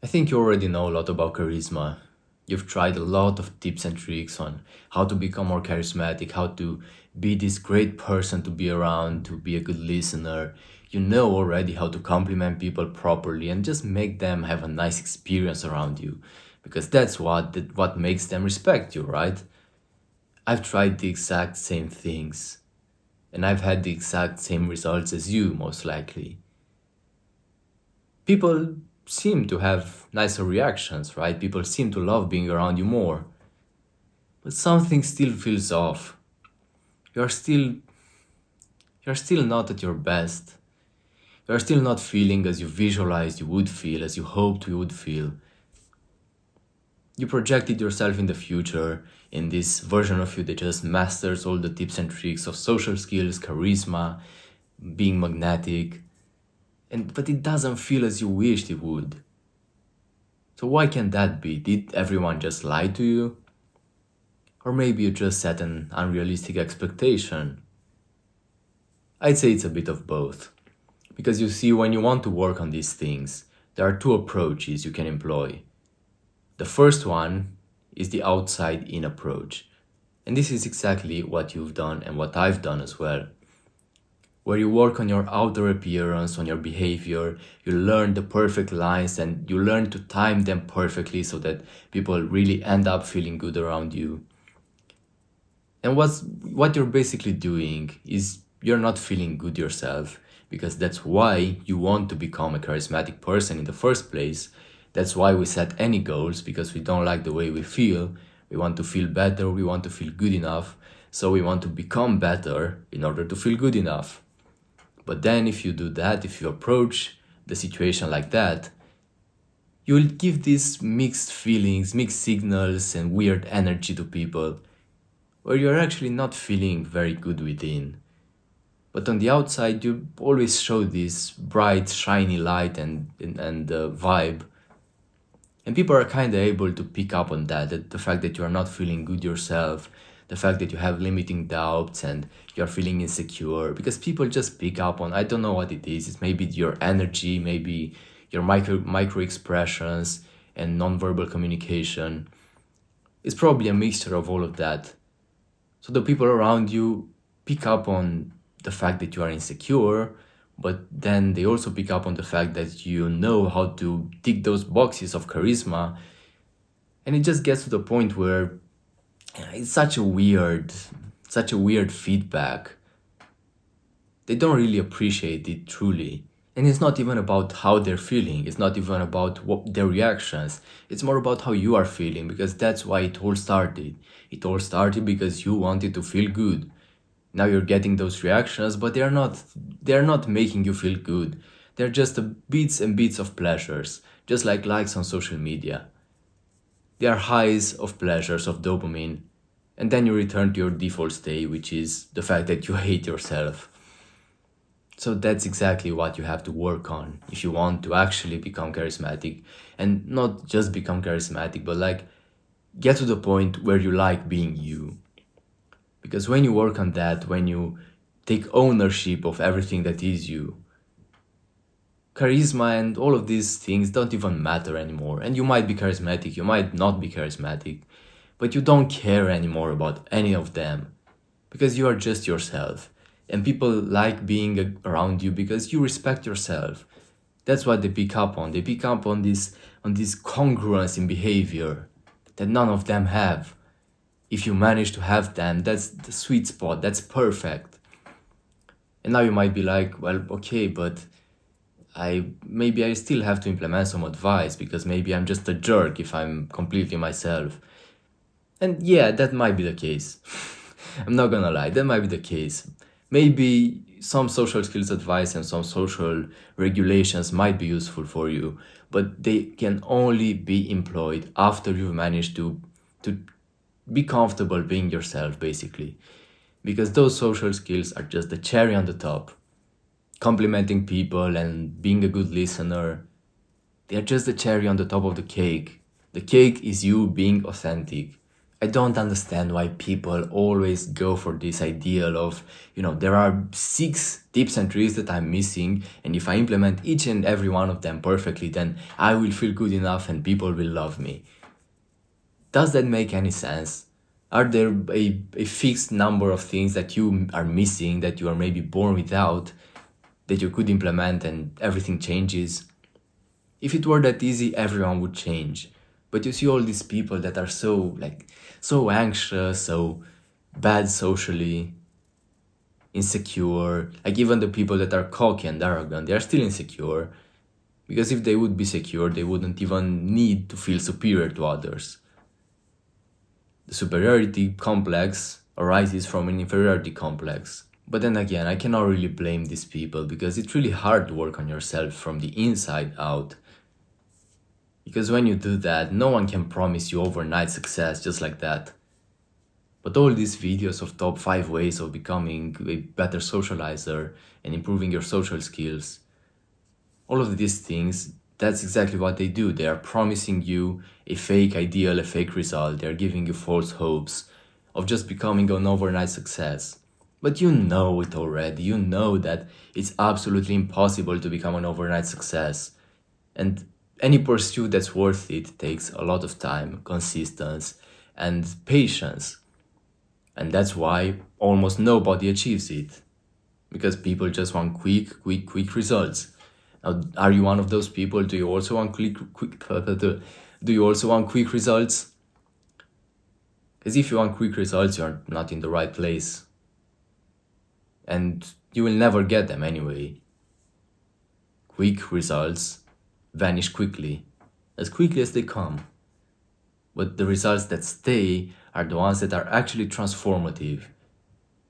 I think you already know a lot about charisma. You've tried a lot of tips and tricks on how to become more charismatic, how to be this great person to be around, to be a good listener. You know already how to compliment people properly and just make them have a nice experience around you, because that's what makes them respect you, right? I've tried the exact same things, and I've had the exact same results as you, most likely. People seem to have nicer reactions, right? People seem to love being around you more. But something still feels off. You're still you're still not at your best. You're still not feeling as you visualized you would feel, as you hoped you would feel. You projected yourself in the future in this version of you that just masters all the tips and tricks of social skills, charisma, being magnetic, and but it doesn't feel as you wished it would. So why can that be? Did everyone just lie to you? Or maybe you just set an unrealistic expectation? I'd say it's a bit of both. Because you see, when you want to work on these things, there are two approaches you can employ. The first one is the outside in approach. And this is exactly what you've done and what I've done as well. Where you work on your outer appearance, on your behavior, you learn the perfect lines and you learn to time them perfectly so that people really end up feeling good around you. And what you're basically doing is you're not feeling good yourself, because that's why you want to become a charismatic person in the first place. That's why we set any goals, because we don't like the way we feel. We want to feel better, we want to feel good enough, so we want to become better in order to feel good enough. But then if you do that, if you approach the situation like that, you will give these mixed feelings, mixed signals, and weird energy to people, where you're actually not feeling very good within. But on the outside, you always show this bright, shiny light and vibe. And people are kind of able to pick up on that the fact that you are not feeling good yourself, the fact that you have limiting doubts and you're feeling insecure, because people just pick up on, I don't know what it is. It's maybe your energy, maybe your micro expressions and nonverbal communication. It's probably a mixture of all of that. So the people around you pick up on the fact that you are insecure, but then they also pick up on the fact that you know how to tick those boxes of charisma. And it just gets to the point where it's such a weird feedback. They don't really appreciate it truly. And it's not even about how they're feeling. It's not even about their reactions. It's more about how you are feeling, because that's why it all started. It all started because you wanted to feel good. Now you're getting those reactions, but they're not making you feel good. They're just bits and bits of pleasures, just like likes on social media. They are highs of pleasures of dopamine, and then you return to your default state, which is the fact that you hate yourself. So that's exactly what you have to work on if you want to actually become charismatic, and not just become charismatic, but like get to the point where you like being you. Because when you work on that, when you take ownership of everything that is you, charisma and all of these things don't even matter anymore. And you might be charismatic, you might not be charismatic, but you don't care anymore about any of them, because you are just yourself. And people like being around you because you respect yourself. That's what they pick up on. They pick up on this congruence in behavior that none of them have. If you manage to have them, that's the sweet spot, that's perfect. And now you might be like, well, okay, but I still have to implement some advice, because maybe I'm just a jerk if I'm completely myself. And yeah, that might be the case. I'm not gonna lie, that might be the case. Maybe some social skills advice and some social regulations might be useful for you, but they can only be employed after you've managed to be comfortable being yourself, basically. Because those social skills are just the cherry on the top. Complimenting people and being a good listener, they're just the cherry on the top of the cake. The cake is you being authentic. I don't understand why people always go for this ideal of, there are 6 tips and tricks that I'm missing, and if I implement each and every one of them perfectly, then I will feel good enough and people will love me. Does that make any sense? Are there a fixed number of things that you are missing, that you are maybe born without, that you could implement and everything changes? If it were that easy, everyone would change. But you see all these people that are so anxious, so bad socially, insecure. Like even the people that are cocky and arrogant, they are still insecure. Because if they would be secure, they wouldn't even need to feel superior to others. The superiority complex arises from an inferiority complex. But then again, I cannot really blame these people because it's really hard to work on yourself from the inside out. Because when you do that, no one can promise you overnight success just like that. But all these videos of top 5 ways of becoming a better socializer and improving your social skills, all of these things, that's exactly what they do. They are promising you a fake ideal, a fake result. They are giving you false hopes of just becoming an overnight success. But you know it already. You know that it's absolutely impossible to become an overnight success. And any pursuit that's worth it takes a lot of time, consistency, and patience. And that's why almost nobody achieves it. Because people just want quick results. Now, are you one of those people? Do you also want do you also want quick results? Because if you want quick results, you're not in the right place. And you will never get them anyway. Quick results vanish quickly as they come. But the results that stay are the ones that are actually transformative.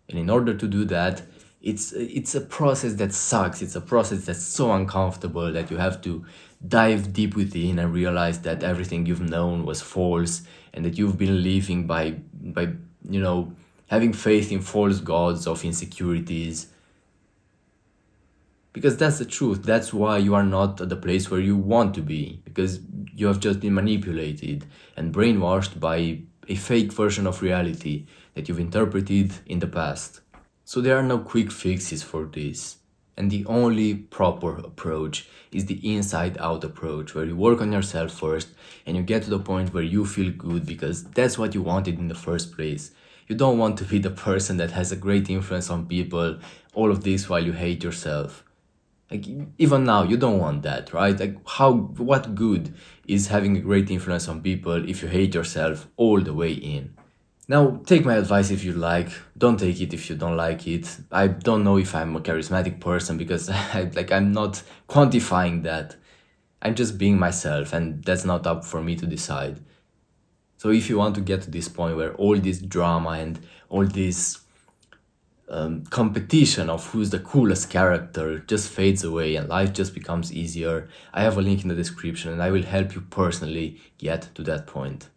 And in order to do that, it's a process that sucks. It's a process that's so uncomfortable that you have to dive deep within and realize that everything you've known was false and that you've been living by having faith in false gods of insecurities. Because that's the truth. That's why you are not at the place where you want to be. Because you have just been manipulated and brainwashed by a fake version of reality that you've interpreted in the past. So there are no quick fixes for this. And the only proper approach is the inside-out approach, where you work on yourself first and you get to the point where you feel good because that's what you wanted in the first place. You don't want to be the person that has a great influence on people, all of this while you hate yourself. Like, even now, you don't want that, right? Like, what good is having a great influence on people if you hate yourself all the way in? Now, take my advice if you like, don't take it if you don't like it. I don't know if I'm a charismatic person because I'm not quantifying that. I'm just being myself and that's not up for me to decide. So if you want to get to this point where all this drama and all this competition of who's the coolest character just fades away and life just becomes easier, I have a link in the description and I will help you personally get to that point.